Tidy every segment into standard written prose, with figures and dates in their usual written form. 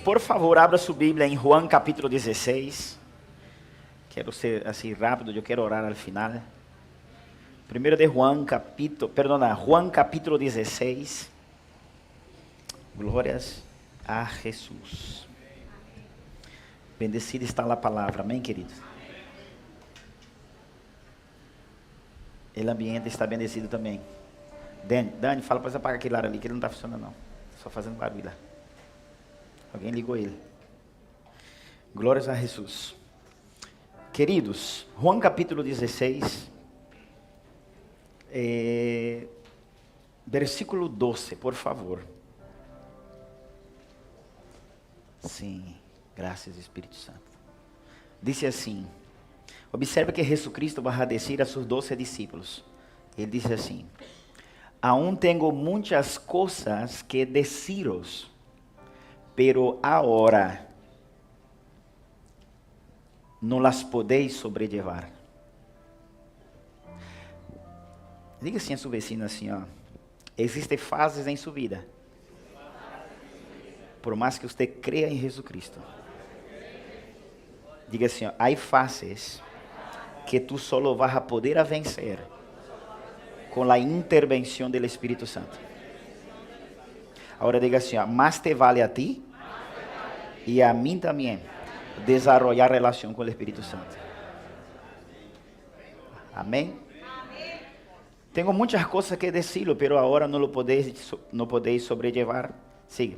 por favor, abra sua Bíblia em Juan capítulo 16. Quero ser assim rápido, eu quero orar al final. Primeiro de Juan capítulo 16. Glórias a Jesus. Bendecida está a palavra, amém, queridos? O ambiente está bendecido também. Dani, fala para você apagar aquele ar ali, que ele não está funcionando não. Só fazendo barulho lá. Alguém ligou ele. Glórias a Jesus. Queridos, Juan capítulo 16, versículo 12, por favor. Sim, graças Espírito Santo. Diz assim, observe que Jesus vai dizer a seus 12 discípulos. Ele diz assim, aún tengo muitas coisas que deciros, pero ahora não las podéis sobrellevar. Diga assim a sua vecina assim, ó. Existem fases em sua vida. Por mais que você creia em Jesus Cristo. Diga assim, ó, há fases que tu solo vas a poder vencer com a intervenção do Espírito Santo. Agora diga assim, ó, más te vale a ti e a mim também desarrollar relação com o Espírito Santo. Amém? Tenho muitas coisas que decirlo, pero agora não podéis sobrellevar. Siga.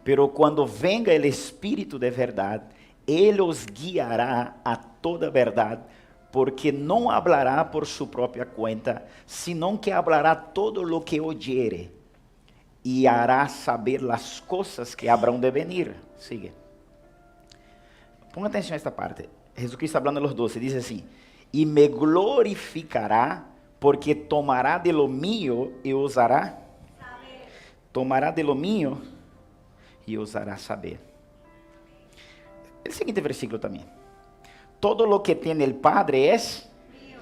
Pero quando venga o Espírito de verdade, Ele os guiará a toda verdade, porque não hablará por sua própria conta, senão que hablará todo lo que oyere, e hará saber as coisas que habrão de venir. Siga. Ponga atenção a esta parte. Jesucristo hablando a los 12, diz assim, e me glorificará, porque tomará de lo mío e os hará saber. Tomará de lo mío e os hará saber. O seguinte versículo também. Todo lo que tem el Padre es mío.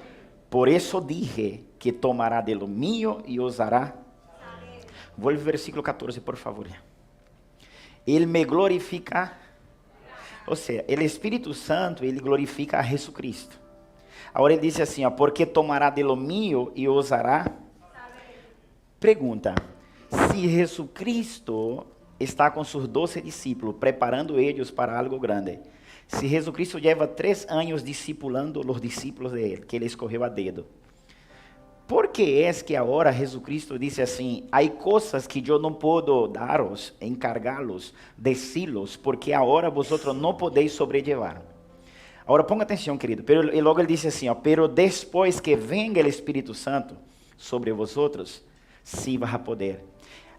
Por eso dije que tomará de lo mío e os hará saber. Vuelve ao versículo 14, por favor. Ele me glorifica. Ou seja, o Espírito Santo, ele glorifica a Jesus Cristo. Agora ele diz assim, ó, porque tomará de lo mío e os hará. Pergunta, se Jesus Cristo está com seus 12 discípulos, preparando eles para algo grande, se Jesus Cristo leva 3 anos discipulando os discípulos de ele, que ele escorreu a dedo, por que é que agora Jesus Cristo diz assim, há coisas que eu não posso daros, encargá-los, decir-los, porque agora vosotros não podeis sobrellevar. Agora ponga atenção, querido, e logo ele diz assim, ó, pero depois que venga o Espírito Santo sobre vosotros, sim vas a poder.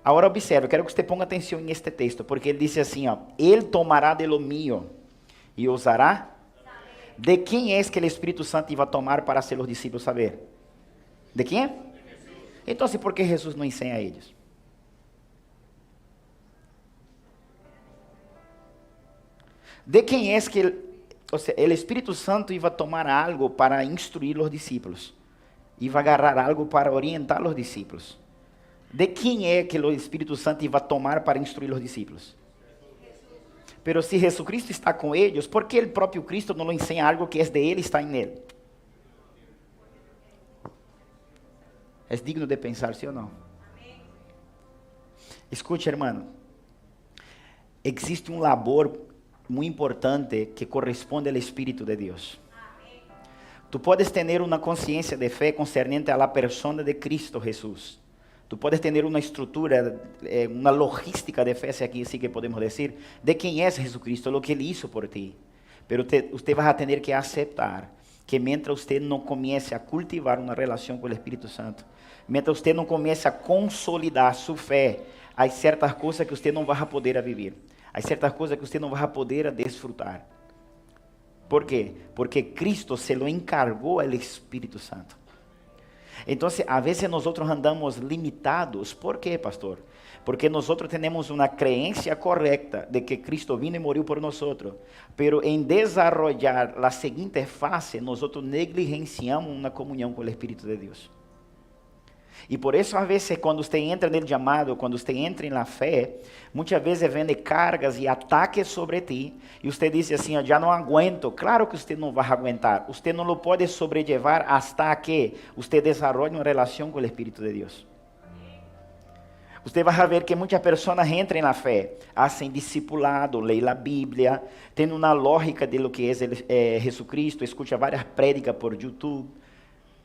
Agora observe, eu quero que você ponga atenção neste texto, porque ele diz assim, ó, ele tomará de lo mío e os hará. De quem é que o Espírito Santo iba a tomar para ser os discípulos saber? De quem é? Então, por que Jesus não ensina a eles? De quem é que, o Espírito Santo iba a tomar algo para instruir os discípulos? Iba a agarrar algo para orientar os discípulos. De quem é que o Espírito Santo iba a tomar para instruir os discípulos? Pero se Jesucristo está com eles, por que o próprio Cristo não ensina algo que é de ele e está em ele? É digno de pensar, sim ou não? Escute, hermano. Existe labor muito importante que corresponde ao Espírito de Deus. Tu podes ter uma consciência de fé concernente à persona de Cristo Jesus. Tu podes ter uma estrutura, uma logística de fé, se aqui sim que podemos dizer, de quem é Jesucristo, o que Ele hizo por ti. Pero você vai ter que aceitar que mientras você não comece a cultivar uma relação com o Espírito Santo, mientras você não comece a consolidar sua fé, há certas coisas que você não vai poder viver. Há certas coisas que você não vai poder desfrutar. ¿Por quê? Porque Cristo se lo encargou ao Espírito Santo. Então, a vezes nós andamos limitados. ¿Por quê, pastor? Porque nós temos uma crença correta de que Cristo vino e morreu por nós. Pero em desarrollar a seguinte fase, nós negligenciamos uma comunhão com o Espírito de Deus. E por isso, às vezes, quando você entra no chamado, quando você entra na fé, muitas vezes vem cargas e ataques sobre ti, e você diz assim, eu já não aguento. Claro que você não vai aguentar, você não lo pode sobrellevar hasta que você desenvolva uma relação com o Espírito de Deus. Você vai ver que muitas pessoas entram na fé, fazem discipulado, leem a Bíblia, têm uma lógica de lo que é Jesus Cristo, escutam várias prédicas por YouTube,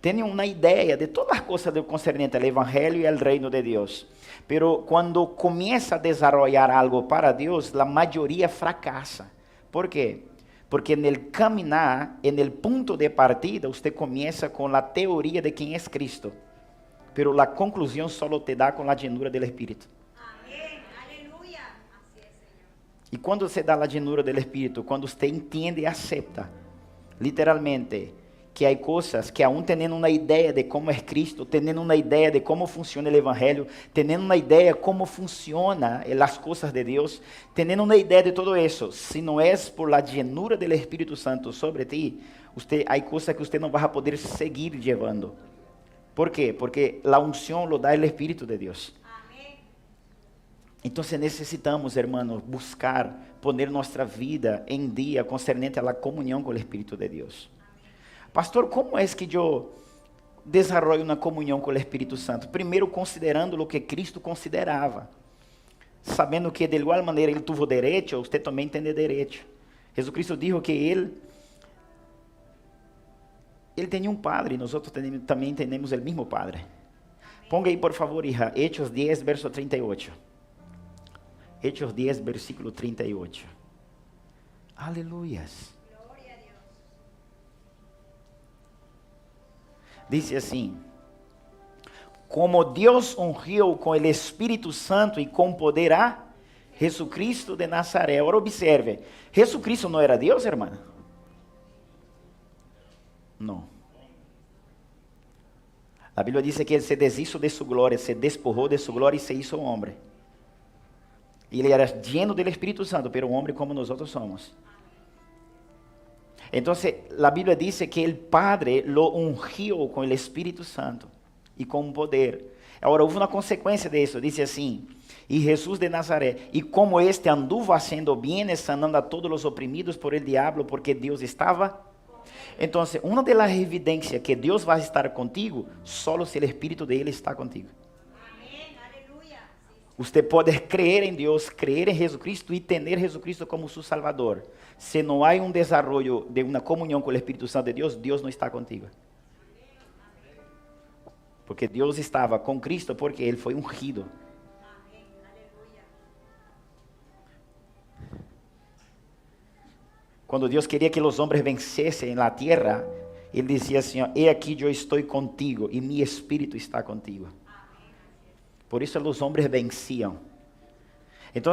têm uma ideia de todas as coisas concernentes ao Evangelho e ao Reino de Deus. Pero quando começa a desenvolver algo para Deus, a maioria fracassa. ¿Por quê? Porque no caminhar, no ponto de partida, você começa com a teoria de quem é Cristo. Pero a conclusão só te dá com a llenura do Espírito. Amém. Aleluia. Assim é, Senhor. E quando você dá a llenura do Espírito, quando você entende e aceita, literalmente, que há coisas que aún tendo uma ideia de como é Cristo, tendo uma ideia de como funciona o Evangelho, tendo uma ideia de como funciona as coisas de Deus, tendo uma ideia de tudo isso, se não é por la llenura do Espírito Santo sobre ti, há coisas que você não vai poder seguir levando. ¿Por quê? Porque a unção lo dá o Espírito de Deus. Amém. Então necessitamos, hermanos, buscar poner nossa vida em dia concernente à comunhão com o Espírito de Deus. Pastor, como é que eu desenvolvo uma comunhão com o Espírito Santo? Primeiro, considerando o que Cristo considerava. Sabendo que de igual maneira ele teve direito, você também tem direito. Jesus Cristo disse que ele tinha um padre, e nós também temos o mesmo padre. Ponga aí, por favor, hija, Hechos 10, verso 38. Hechos 10, versículo 38. Aleluias. Diz assim: como Deus ungiu com o Espírito Santo e com poder a Jesucristo de Nazaré. Agora observe, Jesucristo não era Deus, hermana? Não. A Bíblia diz que ele se deshizo de sua glória, se despojou de sua glória e se hizo homem. Ele era lleno do Espírito Santo, pero um homem como nós somos. Então, a Bíblia diz que o Padre lo ungiu com o Espírito Santo e com poder. Agora, houve uma consequência disso. Diz assim: e Jesus de Nazaré, e como este anduvo haciendo bienes, sanando a todos os oprimidos por el diablo, porque Deus estava. Então, uma das evidências que Deus vai estar contigo, só se o Espírito dele está contigo. Amém. Aleluia. Você pode crer em Deus, crer em Jesus Cristo e ter Jesus Cristo como seu Salvador. Se não há um desenvolvimento de uma comunhão com o Espírito Santo de Deus, Deus não está contigo. Porque Deus estava com Cristo porque ele foi ungido. Amém. Aleluia. Quando Deus queria que os homens vencessem na terra, ele dizia assim: he aqui eu estou contigo e meu Espírito está contigo. Por isso os homens venciam. Então,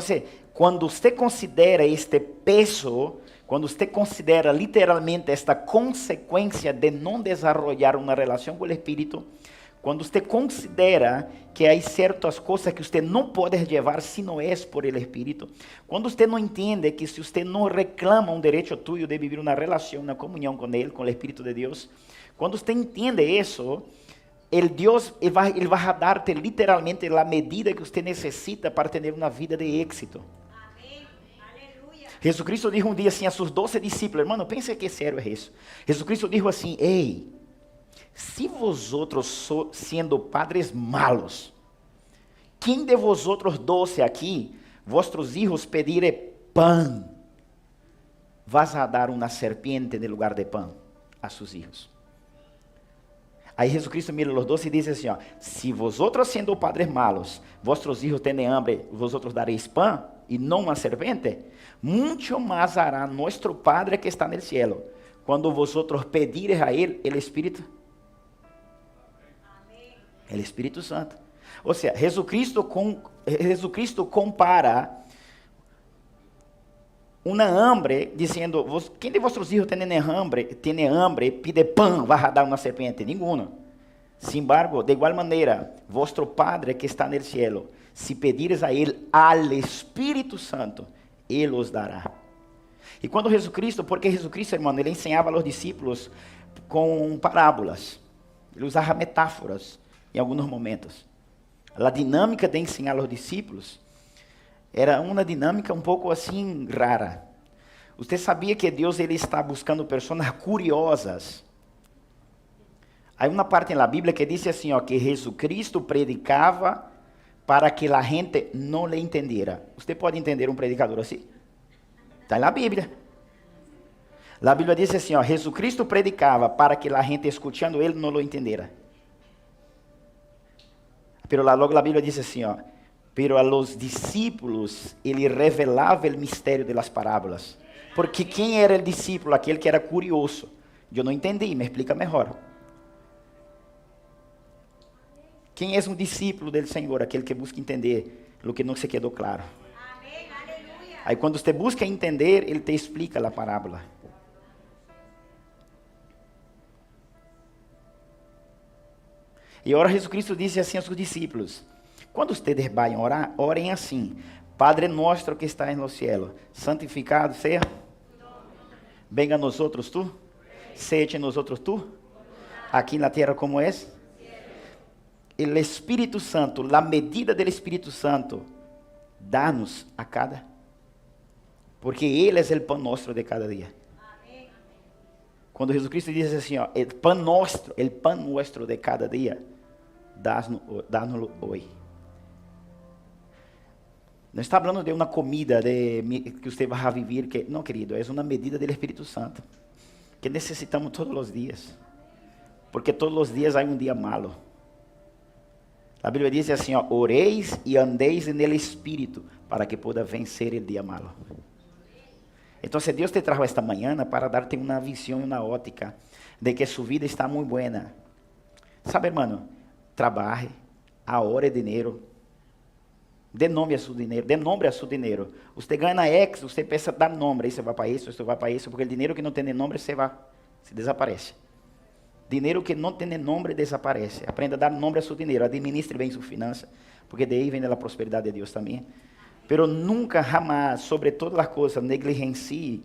quando você considera este peso, quando você considera literalmente esta consequência de não desenvolver uma relação com o Espírito, quando você considera que há certas coisas que você não pode levar se não é por el Espírito, quando você não entende que se você não reclama um direito tuyo de viver uma relação, uma comunhão com Ele, com o Espírito de Deus, quando você entende isso, Deus ele vai dar-te literalmente a medida que você necessita para ter uma vida de êxito. Amém. Aleluia. Jesus Cristo disse um dia assim a seus 12 discípulos, hermano, pense que sério é isso. Jesus Cristo disse assim: ei, se vosotros sendo padres malos, quem de vosotros 12 aqui, vossos hijos pedirem pão, vas a dar uma serpiente no lugar de pão a seus hijos? Aí Jesus Cristo mira os 12 e diz assim: se vosotros sendo padres malos, vossos hijos têm hambre, vosotros dareis pão e não uma serpente, muito mais hará nosso Padre que está no cielo, quando vosotros pedires a Ele o Espírito. O Espírito Santo. Ou seja, Jesus Cristo compara uma hambre, dizendo: quem de vossos hijos tem hambre, pide pão, vai dar uma serpente? Ninguno. Sin embargo, de igual maneira, vosso Padre que está no cielo, se pedires a Ele al Espírito Santo, Ele os dará. E quando Jesus Cristo, porque Jesus Cristo, irmão, ele ensinava aos discípulos com parábolas, ele usava metáforas. em alguns momentos. A dinâmica de ensinar aos discípulos era uma dinâmica um pouco assim rara. Você sabia que Deus ele está buscando pessoas curiosas? Há uma parte na Bíblia que diz assim, ó, que Jesucristo predicava para que a gente não lhe entendiera. Você pode entender um predicador assim? Está na Bíblia. A Bíblia diz assim, ó, Jesucristo predicava para que a gente escutando ele não lo entendiera. Pero logo a Bíblia diz assim, ó, pero a los discípulos ele revelava o mistério de las parábolas. Porque quem era o discípulo? Aquele que era curioso. Eu não entendi, me explica melhor. Quem é um discípulo do Senhor? Aquele que busca entender o que não se quedou claro. Amém, aleluia. Aí quando você busca entender, ele te explica a parábola. E ora Jesus Cristo disse assim aos seus discípulos: quando vocês vão orar, orem assim: Padre nuestro que está no cielo, santificado seja. Venga a nosotros tu, seja en nosotros tu, aqui na terra como é. O Espírito Santo, a medida do Espírito Santo, dá-nos a cada, porque Ele é o pão nosso de cada dia. Quando Jesus Cristo diz assim, ó, o pão nosso de cada dia, dá-nos hoje. Não está falando de uma comida que você vai viver, que não, querido, é uma medida do Espírito Santo, que necessitamos todos os dias, porque todos os dias há um dia malo. A Bíblia diz assim, ó, oreis e andeis nele Espírito, para que pueda vencer o dia malo. Então, Deus te trajo esta manhã para dar-te uma visão e uma ótica de que sua vida está muito buena. Sabe, hermano, trabalhe, ahorre dinheiro, dê nome a seu dinheiro, dê nome a seu dinheiro. Você ganha X, você pensa dar nome, aí você vai para isso, você vai para isso, porque o dinheiro que não tem nome, se desaparece. Dinheiro que não tem nome, desaparece. Aprenda a dar nome a seu dinheiro, administre bem sua finança, porque daí vem a prosperidade de Deus também. Pero nunca, jamás, sobre todas as coisas, negligencie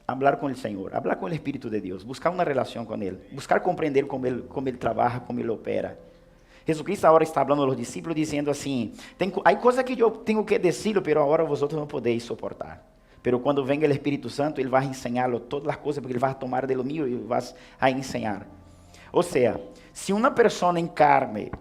falar com o Senhor, falar com o Espírito de Deus, buscar uma relação com Ele, buscar compreender como Ele trabalha, como Ele opera. Jesucristo agora está falando aos discípulos, dizendo assim, há coisas que eu tenho que dizer, pero agora vosotros não podeis suportar. Pero quando venga o Espírito Santo, Ele vai ensiná-lo todas as coisas, porque Ele vai tomar de lo mío e vai a ensinar. Ou seja, se uma pessoa em carne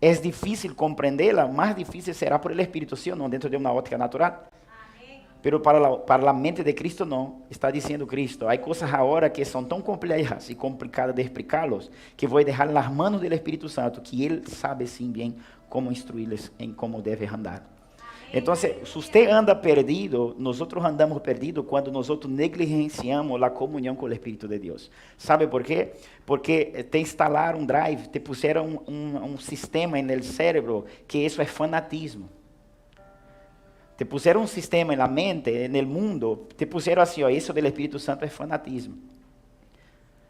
é difícil compreendê-la, mais difícil será por el Espírito, sim ou não, dentro de uma ótica natural. Amém. Pero para a mente de Cristo não, está dizendo Cristo, há coisas agora que são tão complexas e complicadas de explicá-los, que vou deixar nas mãos do Espírito Santo, que Ele sabe sim bem como instruí-los em como deve andar. Então, se você anda perdido, nós andamos perdidos quando nós negligenciamos a comunhão com o Espírito de Deus. ¿Sabe por quê? Porque te instalaram um drive, te puseram um sistema no cérebro que isso é fanatismo. Te puseram um sistema na mente, no mundo, te puseram assim, ó, isso do Espírito Santo é fanatismo.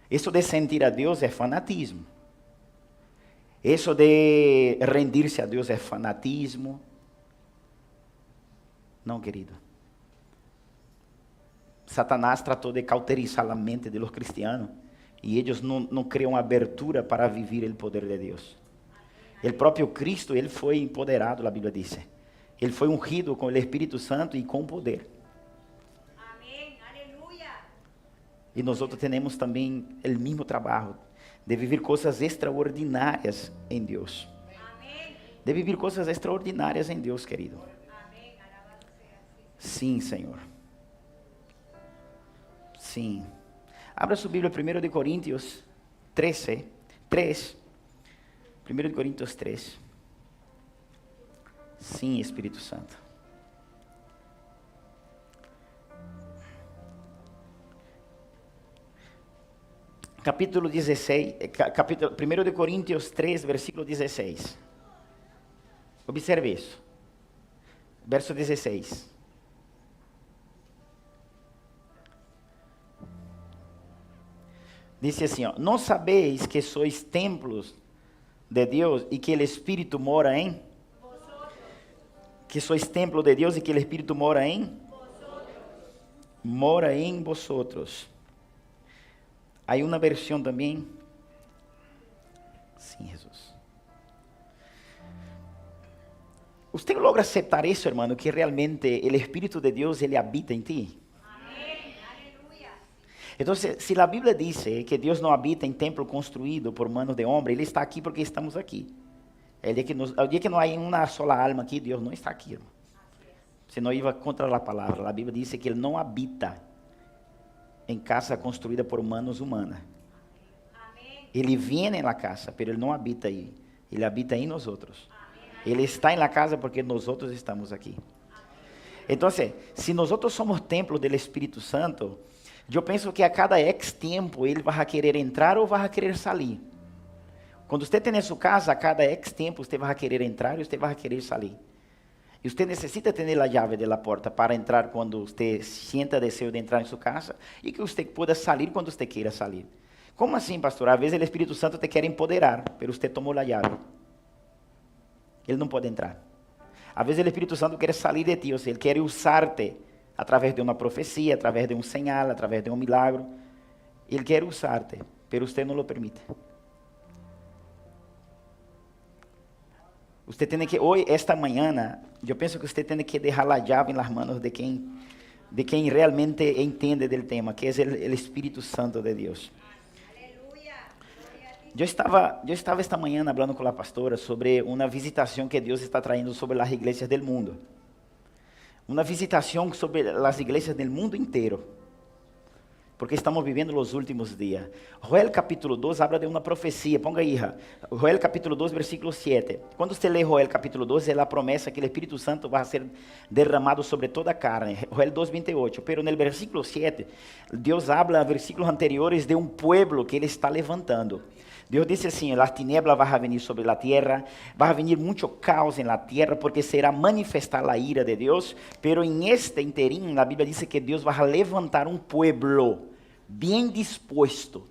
Isso de sentir a Deus é fanatismo. Isso de rendir-se a Deus é fanatismo. Não, querido. Satanás tratou de cauterizar a mente de los cristianos e eles não criam abertura para viver o poder de Deus. O próprio Cristo, ele foi empoderado, a Bíblia diz. Ele foi ungido com o Espírito Santo e com poder. Amém, aleluia. E nós temos também o mesmo trabalho de viver coisas extraordinárias em Deus. Amém. De viver coisas extraordinárias em Deus, querido. Sim, Senhor. Sim. Abra sua Bíblia, 1 de Coríntios 13, 3. 1 de Coríntios 3. Sim, Espírito Santo. Capítulo 16, 1 de Coríntios 3, versículo 16. Observe isso. Verso 16. Diz assim, ó, não sabeis que sois templos de Deus e que o Espírito mora em? Vosotros. Que sois templo de Deus e que o Espírito mora em? Vosotros. Mora em vosotros. Há uma versão também. Sim, Jesus. Usted logra aceptar eso, hermano, que realmente el Espíritu de Dios, Ele habita en ti. Amén. Aleluya. Entonces, si la Biblia dice que Dios no habita en templo construido por manos de hombre, Ele está aquí porque estamos aquí. El día que no hay una sola alma aquí, Dios no está aquí, hermano. Se no iba contra la palabra. La Biblia dice que Ele não habita en casa construida por manos humanas. Amén. Ele viene en la casa, pero Ele não habita ahí. Ele habita en nosotros. Ele está en la casa porque nosotros estamos aquí. Entonces, si nosotros somos templos del Espíritu Santo, yo pienso que a cada ex tiempo Ele vai querer entrar ou vai querer salir. Quando você tem sua casa, a cada ex tiempo você vai querer entrar e você vai querer salir. E você necessita ter a chave da porta para entrar quando você sienta desejo de entrar em sua casa e que você possa sair quando você queira sair. Como assim, pastor? Às vezes o Espírito Santo te quer empoderar, mas você tomou a chave. Ele não pode entrar. Às vezes o Espírito Santo quer sair de ti, ou seja, Ele quer usar-te através de uma profecia, através de um sinal, através de um milagro. Ele quer usar-te, mas você não lo permite. Você tem que, hoje, esta manhã, eu penso que você tem que deixar a chave nas mãos de quem realmente entende do tema, que é o Espírito Santo de Deus. Eu estava esta manhã falando com a pastora sobre uma visitação que Deus está traindo sobre as igrejas do mundo. Uma visitação sobre as igrejas do mundo inteiro. Porque estamos vivendo os últimos dias. Joel capítulo 2 habla de uma profecia. Ponga aí, Joel capítulo 2, versículo 7. Quando você lê Joel capítulo 2, é a promessa que o Espírito Santo vai ser derramado sobre toda a carne. Joel 2, 28. Pero no versículo 7, Deus habla, versículos anteriores, de um pueblo que Ele está levantando. Deus disse assim: as tinieblas vão venir sobre a terra, vai venir muito caos na terra, porque será manifestar a ira de Deus. Pero em este interim, a Bíblia diz que Deus vai levantar um pueblo bem disposto,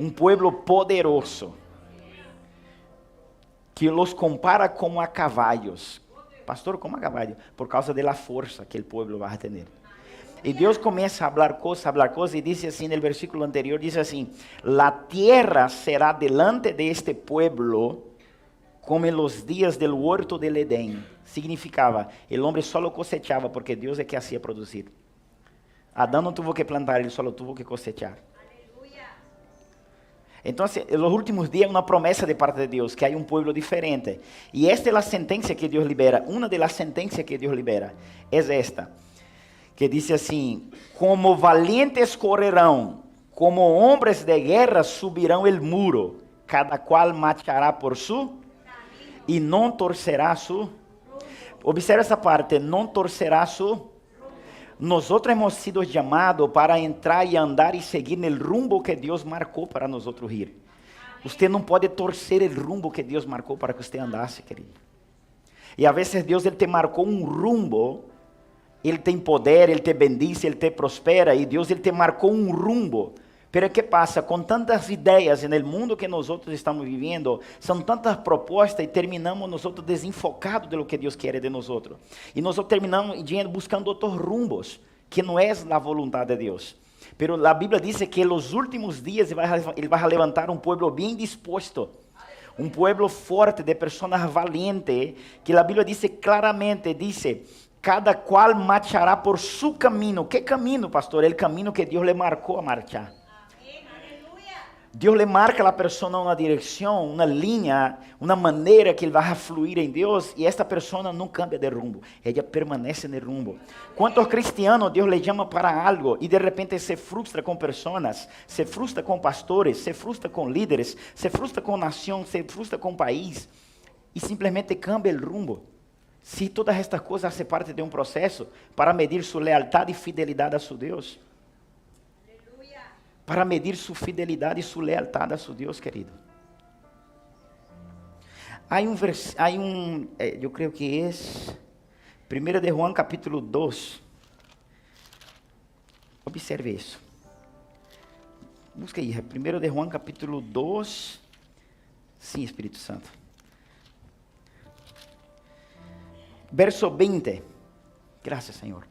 um pueblo poderoso, que los compara como a caballos. Pastor, como a caballo? Por causa da força que o pueblo vai ter. E Deus começa a falar coisas, e diz assim no versículo anterior, diz assim: la tierra será delante de este pueblo como en los días del huerto del Edén. Significava, o homem só cosechava porque Deus é que hacía produzir. Adão não tuvo que plantar, ele só tuvo que cosechar. Então, en los últimos dias, uma promessa de parte de Deus, que há um pueblo diferente. E esta é a sentença que Deus libera. Uma das sentenças que Deus libera é esta, que diz assim: como valientes correrão, como homens de guerra subirão el muro, cada qual marchará por su, e não torcerá su. Observa essa parte, não torcerá su. Nosotros hemos sido llamados para entrar e andar e seguir no rumbo que Deus marcou para nós ir. Você não pode torcer o rumbo que Deus marcou para que você andasse, querido. E a vezes Deus ele te marcou um rumbo, Ele tem poder, Ele te bendice, Ele te prospera, e Deus ele te marcou um rumbo. Pero que passa? Com tantas ideias no mundo que nós estamos vivendo, são tantas propostas e terminamos nós desenfocados de lo que Deus quer de nós. E nós terminamos buscando outros rumbos, que não é a vontade de Deus. Pero a Bíblia diz que nos últimos dias Ele vai levantar um povo bem disposto, um povo forte, de pessoas valientes, que a Bíblia diz claramente, cada qual marchará por su caminho. Que caminho, pastor? O caminho que Deus le marcou a marchar. Deus le marca a pessoa uma direção, uma linha, uma maneira que ele vai fluir em Deus, e esta pessoa não cambia de rumbo, ela permanece no rumbo. Quantos cristianos Deus le chama para algo e de repente se frustra com pessoas, se frustra com pastores, se frustra com líderes, se frustra com nação, se frustra com país e simplesmente cambia o rumbo. Se todas estas coisas fazem parte de um processo para medir sua lealdade e fidelidade a seu Deus. Para medir sua fidelidade e sua lealdade a seu Deus, querido. Eu creio que é 1 de Juan capítulo 2. Observe isso. Busca aí, 1 de Juan capítulo 2. Sim, Espírito Santo. Verso 20. Graças, Senhor.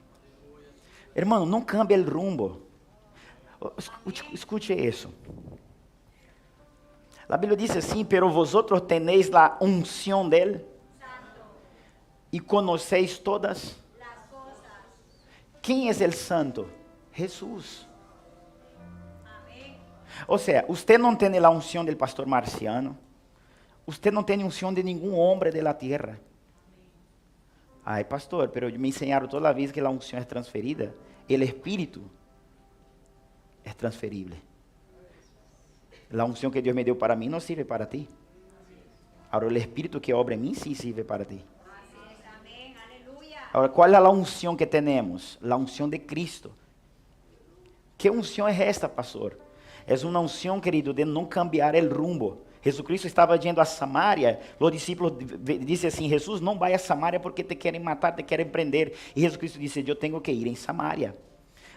Hermano, não cambie o rumbo. Escute isso. A Bíblia diz assim: pero vosotros tenéis la unción del. y conocéis todas. las cosas. ¿Quién es el santo? Jesús. Amén. O sea, usted no tiene la unción del pastor Marciano. Usted no tiene unción de ningún hombre de la tierra. Ay, pastor, pero me enseñaron toda la vida que la unción es transferida. El espíritu es transferible. La unción que Dios me dio para mí no sirve para ti. Ahora el espíritu que obra en mí sí sirve para ti. Así es. Amén. Aleluya. Ahora, ¿cuál es la unción que tenemos? La unción de Cristo. ¿Qué unción es esta, pastor? Es una unción, querido, de no cambiar el rumbo. Jesucristo estava yendo a Samaria, os discípulos dizem assim, Jesus, não vai a Samaria porque te querem matar, te querem prender. E Jesus disse, eu tenho que ir em Samaria.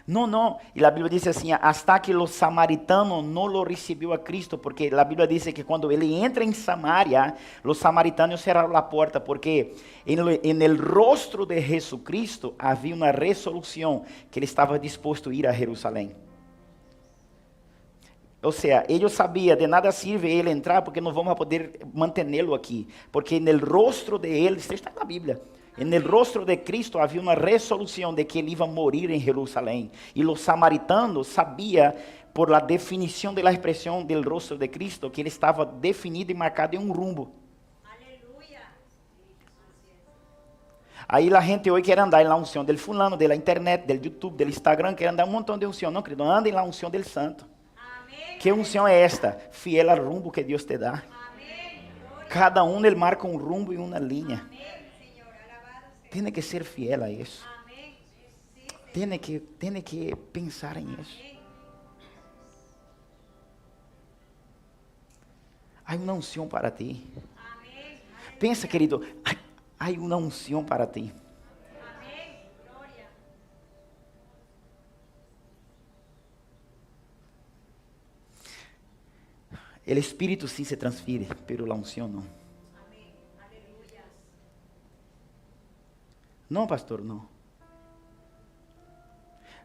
Não, e a Bíblia diz assim, hasta que os samaritanos não lo recebiu a Cristo, porque a Bíblia diz que quando ele entra em Samaria, os samaritanos cerraram a porta, porque en el rostro de Jesucristo havia uma resolução, que ele estava disposto a ir a Jerusalém. Ou seja, eles sabiam, de nada sirve ele entrar, porque não vamos poder mantê-lo aqui. Porque no rostro de ele, isso está na Bíblia, no rostro de Cristo havia uma resolução de que ele ia morir em Jerusalém. E os samaritanos sabiam, por la definição da expressão do rostro de Cristo, que ele estava definido e marcado em um rumbo. Aleluya. Aí a gente hoje quer andar na unção del fulano, da internet, do YouTube, do Instagram, quer andar um montão de unção. Não, querido, andem na unção del santo. Que unção é esta? Fiel al rumbo que Deus te dá. Cada um ele marca um rumbo e uma linha. Tem que ser fiel a isso. Tem que pensar em isso. Há uma unção para ti. Pensa, querido, há uma unção para ti. El espíritu sí se transfiere, pero la unción no. No, pastor, no.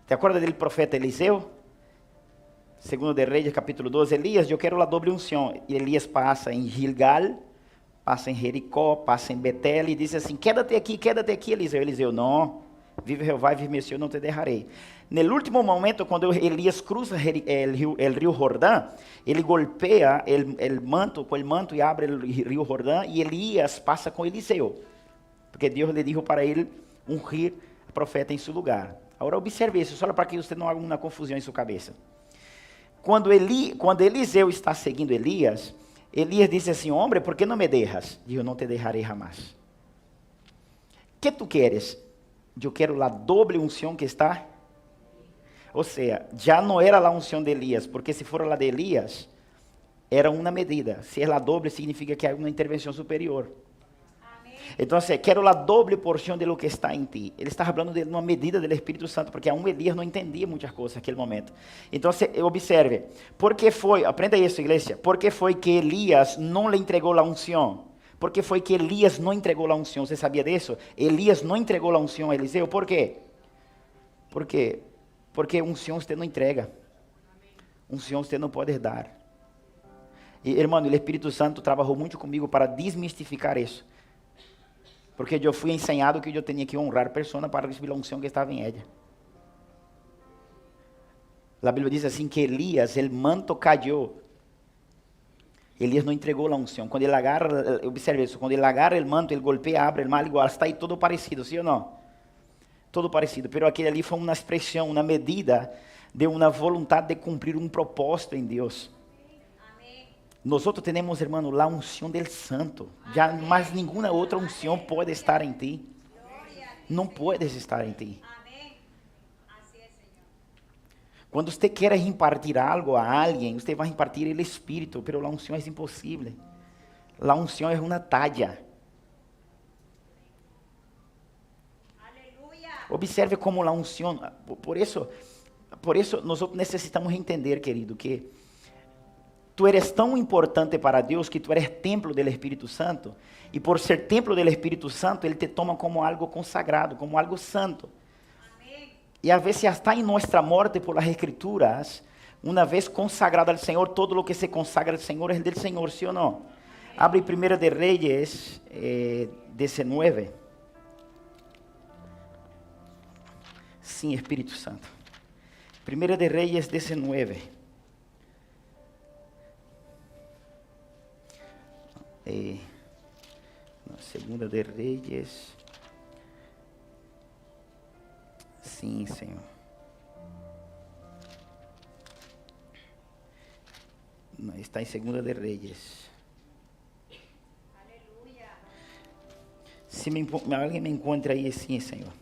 ¿Te acuerdas del profeta Eliseo? Segundo de Reyes, capítulo 12. Elías, yo quiero la doble unción. Y Elías pasa en Gilgal, pasa en Jericó, pasa en Betel y dice assim, quédate aquí, Eliseo. Eliseo, no, vive Jehová, vive mi Señor, no te dejaré. No último momento, quando Elias cruza o rio Jordão, ele golpea o manto, com o manto e abre o rio Jordão, e Elias passa com Eliseu, porque Deus lhe dijo para ele ungir o profeta em seu lugar. Agora observe isso, só para que você não haja uma confusão em sua cabeça. Quando Eliseu está seguindo Elias, Elias disse assim, homem, ¿por que não me dejas? Dijo, não te dejaré jamás. ¿Qué tu queres? Eu quero a doble unção que está. Ou seja, já não era a unção de Elias, porque se for a de Elias, era uma medida. Se é a doble, significa que há uma intervenção superior. Então, quero a doble porção de lo que está em ti. Ele está falando de uma medida do Espírito Santo, porque aún Elias não entendia muitas coisas naquele momento. Então, observe, por que foi, aprenda isso, igreja, por que foi que Elias não lhe entregou a unção? Por que foi que Elias não entregou a unção? Você sabia disso? Elias não entregou a unção a Eliseu, por quê? Porque unção você não entrega. Unção você não pode dar. E, irmão, o Espírito Santo trabalhou muito comigo para desmistificar isso. Porque eu fui ensinado que eu tinha que honrar a pessoa para receber a unção que estava em ela. A Bíblia diz assim que Elias, o manto caiu. Elias não entregou a unção. Quando ele agarra, observe isso, quando ele agarra o manto, ele golpeia, abre o mal, igual, está aí todo parecido, sim ou não? Todo parecido, pero aquele ali foi uma expressão, uma medida de uma vontade de cumprir um propósito em Deus. Nós temos, irmão, a unção del Santo. Já mais nenhuma outra unção pode estar em ti. Não puedes estar em ti. Quando você quer impartir algo a alguém, você vai impartir o Espírito, pero a unção é impossível. A unção é uma talla. Observe como a unção, por isso nós necessitamos entender, querido, que tu eres tão importante para Deus que tu eres templo do Espírito Santo, e por ser templo do Espírito Santo, Ele te toma como algo consagrado, como algo santo. E a vezes hasta em nossa morte por las Escrituras, uma vez consagrado ao Senhor, todo lo que se consagra ao Senhor é del Senhor, sim ou não? Abre 1 de Reyes 19. Sim, Espírito Santo. Primeira de Reis 19. Segunda de Reis. Sim, Senhor. Não, está em Segunda de Reis. Aleluia. Se alguém me encontra aí, sim, Senhor.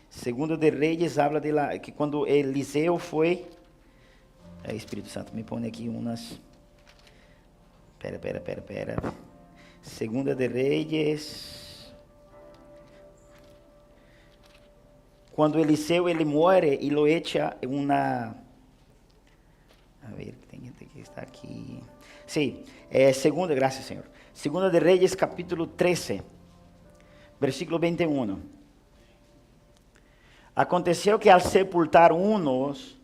Segunda de Reis habla de que quando Eliseu foi... Espírito Santo, me põe aqui umas... Pera. Segunda de Reis... Quando Eliseu, ele morre e lo echa uma... A ver, tem que estar aqui... Sim, segunda, graças, Senhor. Segunda de Reis, capítulo 13, versículo 21. Aconteceu que al sepultar unos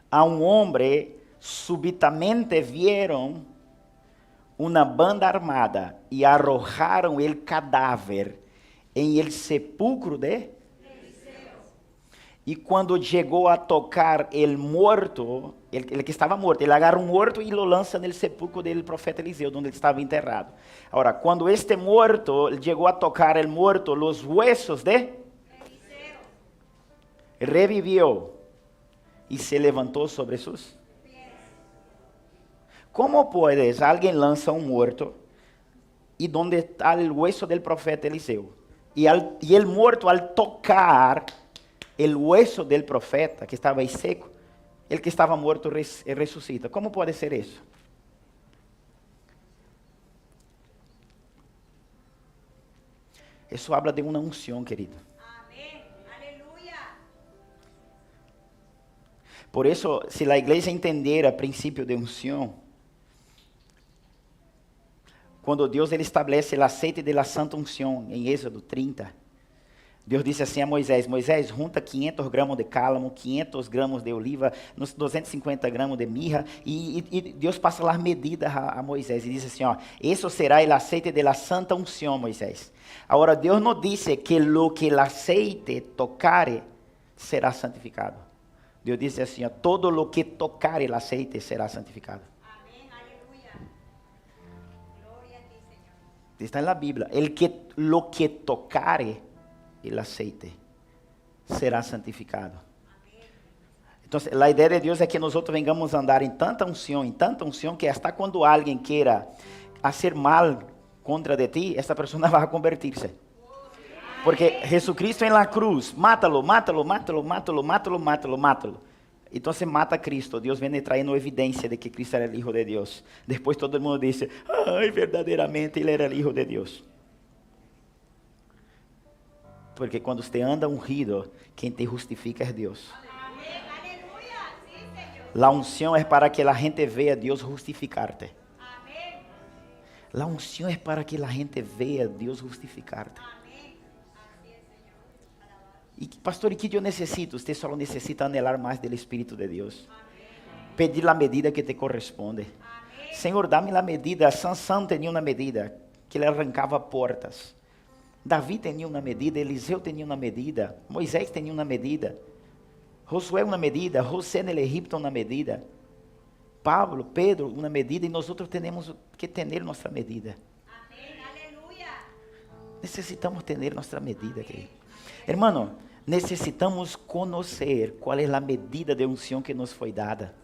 a un hombre, súbitamente vieron una banda armada y arrojaron el cadáver en el sepulcro de Eliseo. Y cuando llegó a tocar el muerto, el que estaba muerto, ele agarra un muerto y lo lanza en el sepulcro del profeta Eliseo, donde él estaba enterrado. Ahora, cuando este muerto llegó a tocar el muerto, los huesos de revivió y se levantó sobre sus pies. ¿Cómo puedes? Alguien lanza un muerto y donde está el hueso del profeta Eliseo. Y el muerto al tocar el hueso del profeta que estaba ahí seco, el que estaba muerto resucita. ¿Cómo puede ser eso? Eso habla de una unción, querido. Por isso, se a igreja entender o princípio de unção, quando Deus ele estabelece o aceite de la santa unção, em Êxodo 30, Deus disse assim a Moisés, Moisés, junta 500 gramas de cálamo, 500 gramas de oliva, 250 gramas de mirra, e Deus passa lá medidas a Moisés, e diz assim, ó, isso será o aceite de la santa unção, Moisés. Agora, Deus não disse que lo que o aceite tocare será santificado. Deus disse assim, ó, todo lo que tocar el aceite será santificado. Amém, aleluia. Glória a ti, Senhor. Está en la Biblia. Lo que tocare el aceite será santificado. Entonces, la idea de Dios es que nosotros vengamos a andar en tanta unción, que hasta cuando alguien quiera hacer mal contra de ti, esta persona va a convertirse. Porque Jesucristo en la cruz, mátalo. Entonces mata a Cristo. Dios viene trayendo evidencia de que Cristo era el Hijo de Dios. Después todo el mundo dice, ay, verdaderamente Él era el Hijo de Dios. Porque cuando usted anda ungido, quien te justifica es Dios. Amén, aleluya. Sí, Señor. La unción es para que la gente vea a Dios justificarte. Amén. La unción es para que la gente vea a Dios justificarte. E pastor, e que eu necessito? Você só necessita anhelar mais do Espírito de Deus. Amém. Pedir a medida que te corresponde. Amém. Senhor, dá-me a medida. Sansão tinha uma medida que ele arrancava portas. Davi tinha uma medida, Eliseu tinha uma medida, Moisés tinha uma medida, Josué uma medida, José no Egipto uma medida, Pablo, Pedro uma medida, e nós outros temos que ter nossa medida. Amém. Aleluia. Necessitamos ter nossa medida, querido. Hermano, necessitamos conhecer qual é a medida de unção que nos foi dada.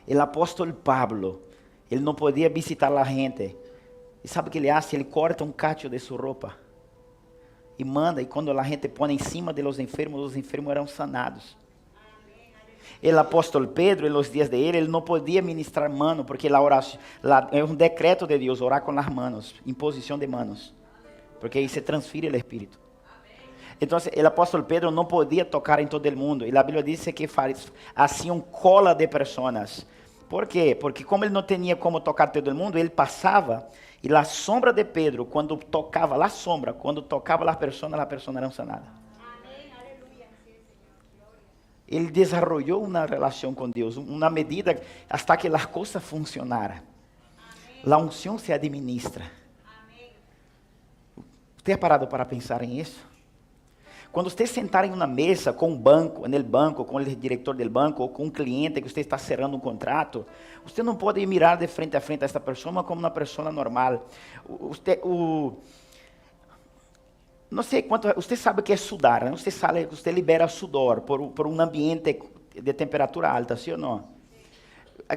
O apóstolo Pablo, ele não podia visitar a gente. E sabe o que ele faz? Ele corta um cacho de sua roupa e manda, e quando a gente põe em cima de los enfermos eram sanados. O apóstolo Pedro, nos dias de ele não podia ministrar mano, porque a oração, é um decreto de Deus, orar com as manos, imposição de manos. Porque aí se transfere o Espírito. Então, o apóstolo Pedro não podia tocar em todo o mundo. E a Bíblia diz que faziam cola de pessoas. Por quê? Porque como ele não tinha como tocar todo o mundo, ele passava e a sombra de Pedro, quando tocava as pessoas eram sanadas. Ele desenvolveu uma relação com Deus, uma medida hasta que as coisas funcionaram. A unção se administra. Você ha parado para pensar em isso? Quando você sentar em uma mesa com um banco, no banco, com o diretor do banco, ou com um cliente que você está cerrando um contrato, você não pode mirar de frente a frente a esta pessoa como uma pessoa normal. Não sei quanto, você sabe o que é sudar, né? Você libera sudor por um ambiente de temperatura alta, sim ou não?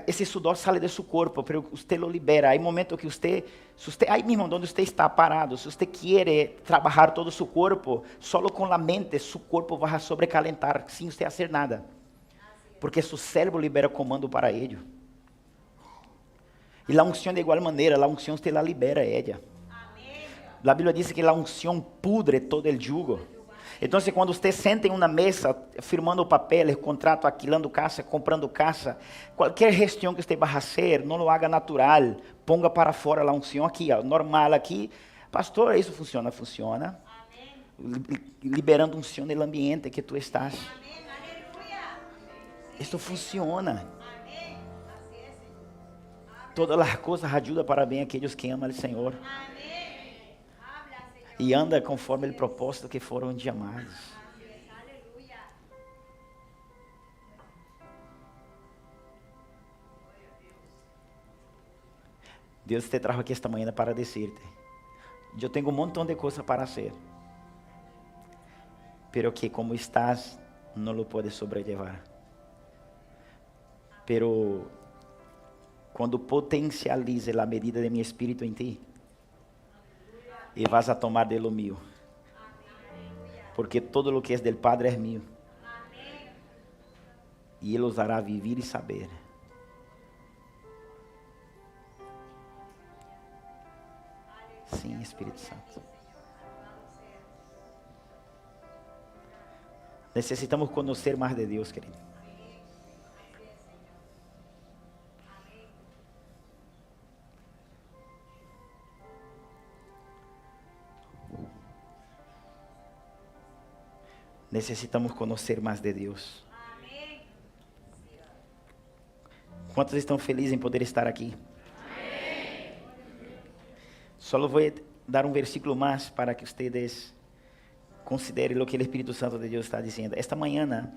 Esse sudor sai de seu corpo, pero você lo libera. Há momento que aí mesmo onde você está parado, se você quer trabalhar todo seu corpo, solo com a mente, seu corpo vai sobrecalentar, sem você fazer nada. Porque seu cérebro libera comando para ele. E a unção de igual maneira, a unção você la libera ela. A Bíblia diz que a unção pudre todo o jugo. Então, quando você senta em uma mesa, firmando papéis, contrato, alquilando casa, comprando casa, qualquer gestão que você vá fazer, não lo haga natural, ponga para fora a unção aqui, ó, normal aqui. Pastor, isso funciona? Funciona. Liberando unção no ambiente que tu estás. Isso funciona. Todas as coisas ajudam para bem aqueles que amam o Senhor. E anda conforme o propósito que foram chamados. Deus te trajo aqui esta manhã para dizer-te: eu tenho um montão de coisas para fazer, pero que como estás, não lo puedes sobrellevar. Pero quando potencialize a medida de meu espírito em ti, e vas a tomar de lo mío, porque todo lo que es del Padre es mío, y Él os hará vivir y saber. Sim, Espírito Santo. Necesitamos conhecer mais de Deus, querido. Necesitamos conhecer mais de Deus. Quantos estão felizes em poder estar aqui? Só vou dar um versículo mais para que vocês considerem o que o Espírito Santo de Deus está dizendo. Esta manhã,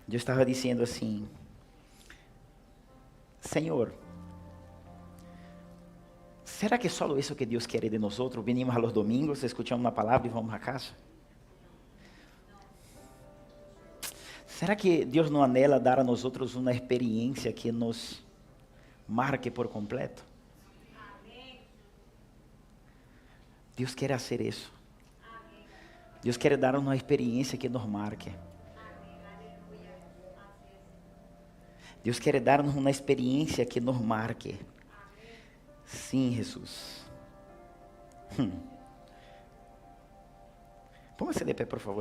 eu estava dizendo assim: Senhor, será que é só isso que Deus quer de nós? Venimos a los domingos, escutamos uma palavra e vamos a casa? Será que Deus não anela dar a nós uma experiência que nos marque por completo? Deus quer fazer isso. Deus quer dar uma experiência que nos marque. Deus quer dar-nos uma experiência que nos marque. Sim, Jesus. Póngase de pé, por favor.